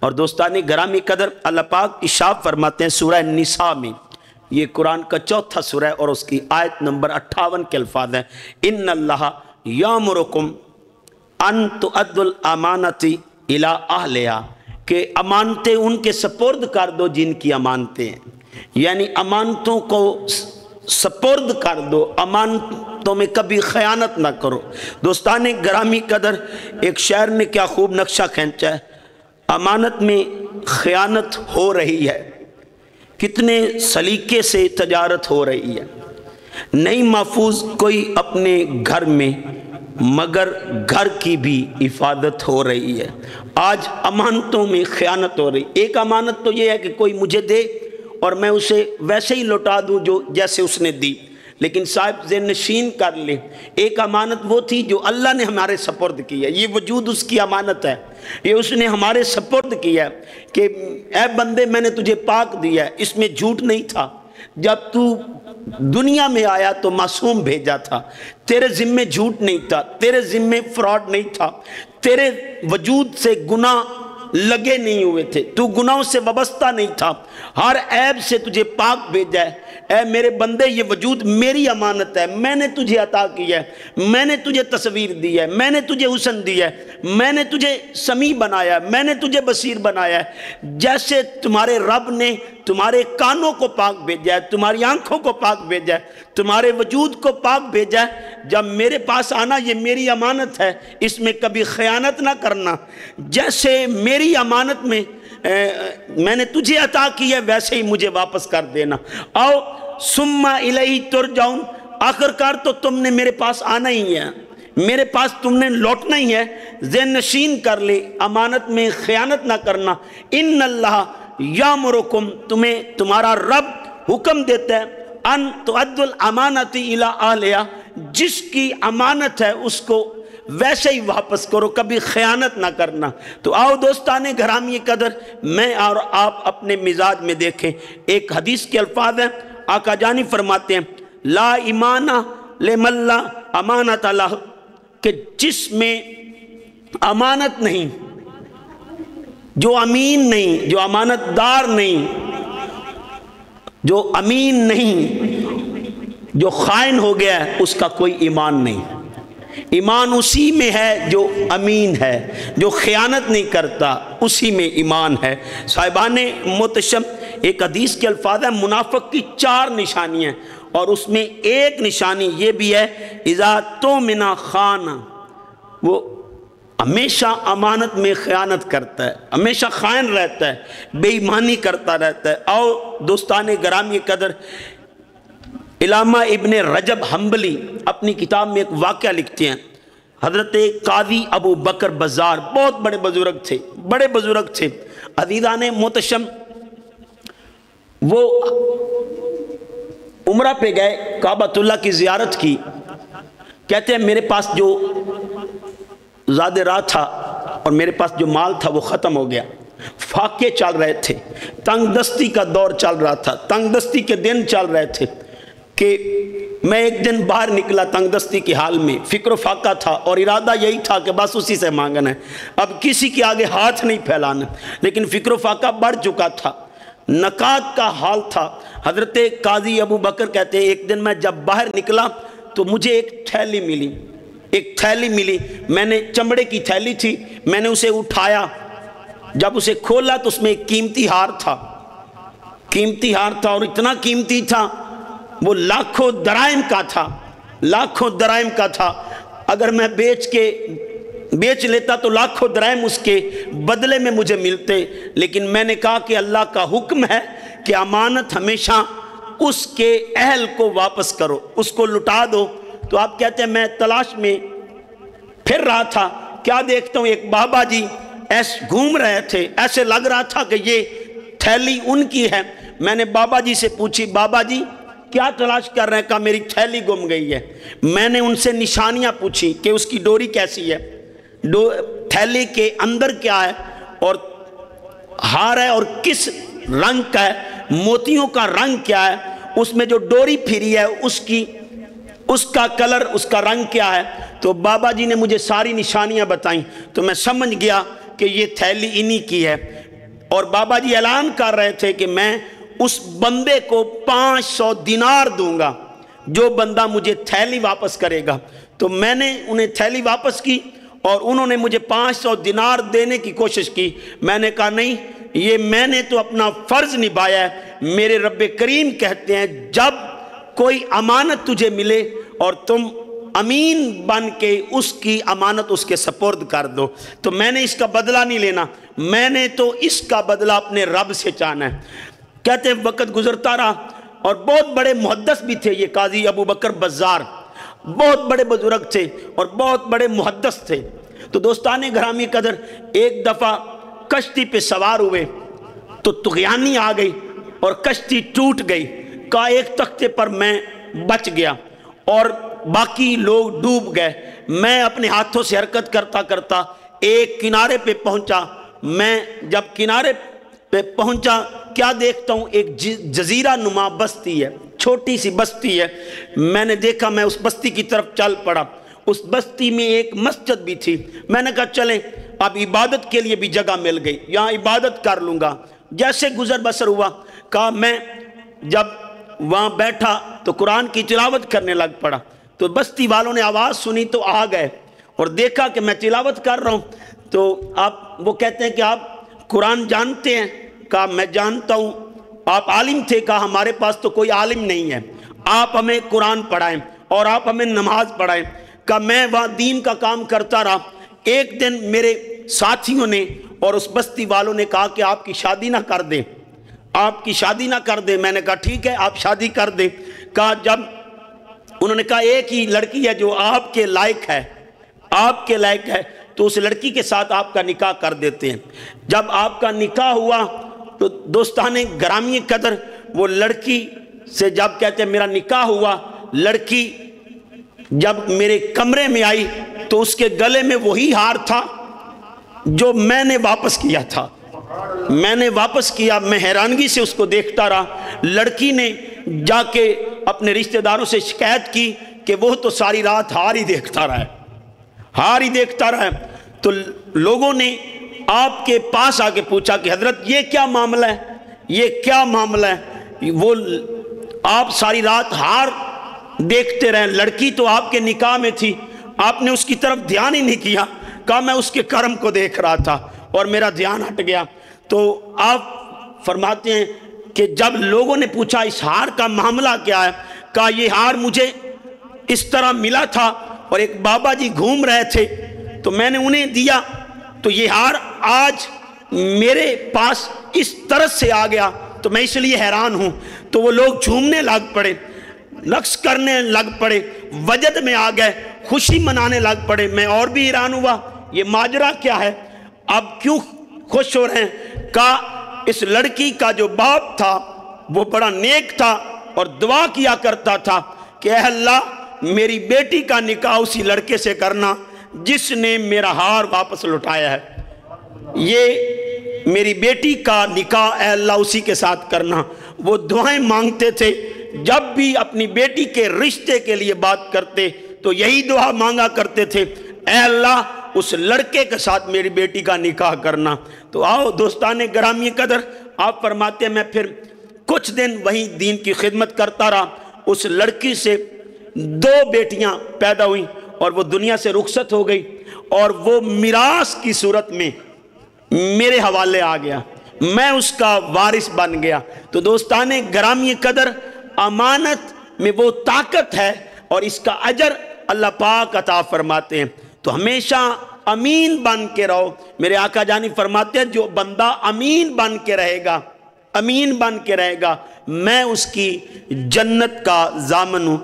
اور دوستان گرامی قدر، اللہ پاک ارشاد فرماتے ہیں سورہ نساء میں، یہ قرآن کا چوتھا سورہ ہے اور اس کی آیت نمبر 58 کے الفاظ ہیں، ان اللہ یامرکم ان تؤدوا الامانۃ الی اہلہا، کہ امانتیں ان کے سپرد کر دو جن کی امانتیں ہیں، یعنی امانتوں کو سپرد کر دو، امانتوں میں کبھی خیانت نہ کرو۔ دوستان گرامی قدر، ایک شاعر نے کیا خوب نقشہ کھینچا ہے، امانت میں خیانت ہو رہی ہے، کتنے سلیقے سے تجارت ہو رہی ہے، نہیں محفوظ کوئی اپنے گھر میں، مگر گھر کی بھی حفاظت ہو رہی ہے۔ آج امانتوں میں خیانت ہو رہی، ایک امانت تو یہ ہے کہ کوئی مجھے دے اور میں اسے ویسے ہی لوٹا دوں جو جیسے اس نے دی، لیکن صاحب ذہن نشین کر لے، ایک امانت وہ تھی جو اللہ نے ہمارے سپرد کی ہے، یہ وجود اس کی امانت ہے، یہ اس نے ہمارے سپرد کیا ہے کہ اے بندے میں نے تجھے پاک دیا ہے، اس میں جھوٹ نہیں تھا، جب تو دنیا میں آیا تو معصوم بھیجا تھا، تیرے ذمے جھوٹ نہیں تھا، تیرے ذمے فراڈ نہیں تھا، تیرے وجود سے گناہ لگے نہیں ہوئے تھے، تو گناہوں سے وابستہ نہیں تھا، ہر عیب سے تجھے پاک بھیجا ہے۔ اے میرے بندے، یہ وجود میری امانت ہے، میں نے تجھے عطا کیا ہے، میں نے تجھے تصویر دی ہے، میں نے تجھے حسن دیا ہے، میں نے تجھے سمیع بنایا ہے، میں نے تجھے بصیر بنایا ہے۔ جیسے تمہارے رب نے تمہارے کانوں کو پاک بھیجا ہے، تمہاری آنکھوں کو پاک بھیجا ہے، تمہارے وجود کو پاک بھیجا ہے، جب میرے پاس آنا یہ میری امانت ہے، اس میں کبھی خیانت نہ کرنا، جیسے میری امانت میں میں نے تجھے عطا کی ہے ویسے ہی مجھے واپس کر دینا۔ آؤ ثم الیہ ترجعون، آخر کار تو تم نے میرے پاس آنا ہی ہے، میرے پاس تم نے لوٹنا ہی ہے۔ ذہن نشین کر لے، امانت میں خیانت نہ کرنا۔ ان اللہ یامرکم، تمہیں تمہارا رب حکم دیتا ہے، ان تؤدوا الامانۃ الی اہلہا، جس کی امانت ہے اس کو ویسے ہی واپس کرو، کبھی خیانت نہ کرنا۔ تو آؤ دوستان گرامی قدر، میں اور آپ اپنے مزاج میں دیکھیں، ایک حدیث کے الفاظ ہیں، آقا جانی فرماتے ہیں لا ایمان لمن لا امانت لہ، کہ جس میں امانت نہیں، جو امین نہیں، جو امانت دار نہیں، جو امین نہیں، جو خائن ہو گیا ہے، اس کا کوئی ایمان نہیں۔ ایمان اسی میں ہے جو امین ہے، جو خیانت نہیں کرتا، اسی میں ایمان ہے۔ صاحبان محتشم، ایک حدیث کے الفاظ ہیں منافق کی 4 نشانیاں، اور اس میں ایک نشانی یہ بھی ہے اذا تؤمن خان، وہ ہمیشہ امانت میں خیانت کرتا ہے، ہمیشہ خائن رہتا ہے، بے ایمانی کرتا رہتا ہے۔ آؤ دوستان گرامی قدر، علامہ ابن رجب حنبلی اپنی کتاب میں ایک واقعہ لکھتے ہیں، حضرت قاضی ابو بکر بزار بہت بڑے بزرگ تھے، بڑے بزرگ تھے، عزیزان محتشم، وہ عمرہ پہ گئے، کعبۃ اللہ کی زیارت کی، کہتے ہیں میرے پاس جو زاد راہ تھا اور میرے پاس جو مال تھا وہ ختم ہو گیا، فاقے چل رہے تھے، تنگ دستی کا دور چل رہا تھا، تنگ دستی کے دن چل رہے تھے، کہ میں ایک دن باہر نکلا تنگ دستی کے حال میں، فکر و فاقہ تھا اور ارادہ یہی تھا کہ بس اسی سے مانگنا ہے، اب کسی کے آگے ہاتھ نہیں پھیلانا، لیکن فکر و فاقہ بڑھ چکا تھا، نکات کا حال تھا۔ حضرت قاضی ابو بکر کہتے ہیں ایک دن میں جب باہر نکلا تو مجھے ایک تھیلی ملی، میں نے چمڑے کی تھیلی تھی، میں نے اسے اٹھایا، جب اسے کھولا تو اس میں ایک قیمتی ہار تھا اور اتنا قیمتی تھا، وہ لاکھوں درائم کا تھا، اگر میں بیچ لیتا تو لاکھوں درائم اس کے بدلے میں مجھے ملتے، لیکن میں نے کہا کہ اللہ کا حکم ہے کہ امانت ہمیشہ اس کے اہل کو واپس کرو، اس کو لٹا دو۔ تو آپ کہتے ہیں میں تلاش میں پھر رہا تھا، کیا دیکھتا ہوں ایک بابا جی ایسے گھوم رہے تھے، ایسے لگ رہا تھا کہ یہ تھیلی ان کی ہے۔ میں نے بابا جی سے پوچھی بابا جی کیا تلاش کر رہے ہیں؟ کہا میری تھیلی گم گئی ہے۔ میں نے ان سے نشانیاں پوچھی کہ اس کی ڈوری کیسی ہے، تھیلی کے اندر کیا ہے اور ہار ہے اور کس رنگ کا ہے، موتیوں کا رنگ کیا ہے، اس میں جو ڈوری پھری ہے اس کا کلر، اس کا رنگ کیا ہے۔ تو بابا جی نے مجھے ساری نشانیاں بتائیں تو میں سمجھ گیا کہ یہ تھیلی انہی کی ہے۔ اور بابا جی اعلان کر رہے تھے کہ میں اس بندے کو 500 دینار دوں گا جو بندہ مجھے تھیلی واپس کرے گا۔ تو میں نے انہیں تھیلی واپس کی اور انہوں نے مجھے 500 دینار دینے کی کوشش کی۔ میں نے کہا نہیں، یہ میں نے تو اپنا فرض نبھایا ہے۔ میرے رب کریم کہتے ہیں جب کوئی امانت تجھے ملے اور تم امین بن کے اس کی امانت اس کے سپرد کر دو، تو میں نے اس کا بدلہ نہیں لینا، میں نے تو اس کا بدلہ اپنے رب سے چاہنا ہے۔ کہتے ہیں وقت گزرتا رہا اور بہت بڑے محدث بھی تھے یہ قاضی ابو بکر بزار، بہت بڑے بزرگ تھے اور بہت بڑے محدث تھے۔ تو دوستان گرامی قدر، ایک دفعہ کشتی پہ سوار ہوئے تو طغیانی آ گئی اور کشتی ٹوٹ گئی۔ کہا ایک تختے پر میں بچ گیا اور باقی لوگ ڈوب گئے۔ میں اپنے ہاتھوں سے حرکت کرتا کرتا ایک کنارے پہ پہنچا۔ میں جب کنارے پہ پہنچا کیا دیکھتا ہوں، ایک جزیرہ نما بستی ہے، چھوٹی سی بستی ہے۔ میں نے دیکھا، میں اس بستی کی طرف چل پڑا۔ اس بستی میں ایک مسجد بھی تھی۔ میں نے کہا چلیں اب عبادت کے لیے بھی جگہ مل گئی، یہاں عبادت کر لوں گا۔ جیسے گزر بسر ہوا، کہا میں جب وہاں بیٹھا تو قرآن کی تلاوت کرنے لگ پڑا۔ تو بستی والوں نے آواز سنی تو آ گئے اور دیکھا کہ میں تلاوت کر رہا ہوں۔ تو وہ کہتے ہیں کہ آپ قرآن جانتے ہیں؟ کہا میں جانتا ہوں۔ آپ عالم تھے؟ کہا ہمارے پاس تو کوئی عالم نہیں ہے، آپ ہمیں قرآن پڑھائیں اور آپ ہمیں نماز پڑھائیں۔ کہا میں وہاں دین کا کام کرتا رہا۔ ایک دن میرے ساتھیوں نے اور اس بستی والوں نے کہا کہ آپ کی شادی نہ کر دیں، آپ کی شادی نہ کر دیں۔ میں نے کہا ٹھیک ہے آپ شادی کر دیں۔ کہا جب انہوں نے کہا ایک ہی لڑکی ہے جو آپ کے لائق ہے، آپ کے لائق ہے، تو اس لڑکی کے ساتھ آپ کا نکاح کر دیتے ہیں۔ جب آپ کا نکاح ہوا تو دوستان گرامی قدر، وہ لڑکی سے جب کہتے ہیں میرا نکاح ہوا، لڑکی جب میرے کمرے میں آئی تو اس کے گلے میں وہی ہار تھا جو میں نے واپس کیا تھا۔ میں نے واپس کیا، میں حیرانگی سے اس کو دیکھتا رہا۔ لڑکی نے جا کے اپنے رشتہ داروں سے شکایت کی کہ وہ تو ساری رات ہار ہی دیکھتا رہا ہے، ہار ہی دیکھتا رہا ہے۔ تو لوگوں نے آپ کے پاس آ کے پوچھا کہ حضرت یہ کیا معاملہ ہے، یہ کیا معاملہ ہے؟ وہ آپ ساری رات ہار دیکھتے رہے، لڑکی تو آپ کے نکاح میں تھی، آپ نے اس کی طرف دھیان ہی نہیں کیا۔ کہا میں اس کے کرم کو دیکھ رہا تھا اور میرا دھیان ہٹ گیا۔ تو آپ فرماتے ہیں کہ جب لوگوں نے پوچھا اس ہار کا معاملہ کیا ہے، کہا یہ ہار مجھے اس طرح ملا تھا اور ایک بابا جی گھوم رہے تھے تو میں نے انہیں دیا، تو یہ ہار آج میرے پاس اس طرح سے آ گیا تو میں اس لیے حیران ہوں۔ تو وہ لوگ جھومنے لگ پڑے، رقص کرنے لگ پڑے، وجد میں آ گئے، خوشی منانے لگ پڑے۔ میں اور بھی حیران ہوا، یہ ماجرا کیا ہے، اب کیوں خوش ہو رہے ہیں؟ کہا اس لڑکی کا جو باپ تھا وہ بڑا نیک تھا اور دعا کیا کرتا تھا کہ اے اللہ میری بیٹی کا نکاح اسی لڑکے سے کرنا جس نے میرا ہار واپس لٹایا ہے، یہ میری بیٹی کا نکاح اے اللہ اسی کے ساتھ کرنا۔ وہ دعائیں مانگتے تھے، جب بھی اپنی بیٹی کے رشتے کے لیے بات کرتے تو یہی دعا مانگا کرتے تھے، اے اللہ اس لڑکے کے ساتھ میری بیٹی کا نکاح کرنا۔ تو آؤ دوستان گرامی قدر، آپ فرماتے ہیں میں پھر کچھ دن وہیں دین کی خدمت کرتا رہا۔ اس لڑکی سے 2 بیٹیاں پیدا ہوئیں اور وہ دنیا سے رخصت ہو گئی اور وہ میراث کی صورت میں میرے حوالے آ گیا، میں اس کا وارث بن گیا۔ تو دوستان گرامی قدر، امانت میں وہ طاقت ہے اور اس کا اجر اللہ پاک عطا فرماتے ہیں۔ تو ہمیشہ امین بن کے رہو۔ میرے آقا جانی فرماتے ہیں جو بندہ امین بن کے رہے گا، امین بن کے رہے گا، میں اس کی جنت کا ضامن ہوں۔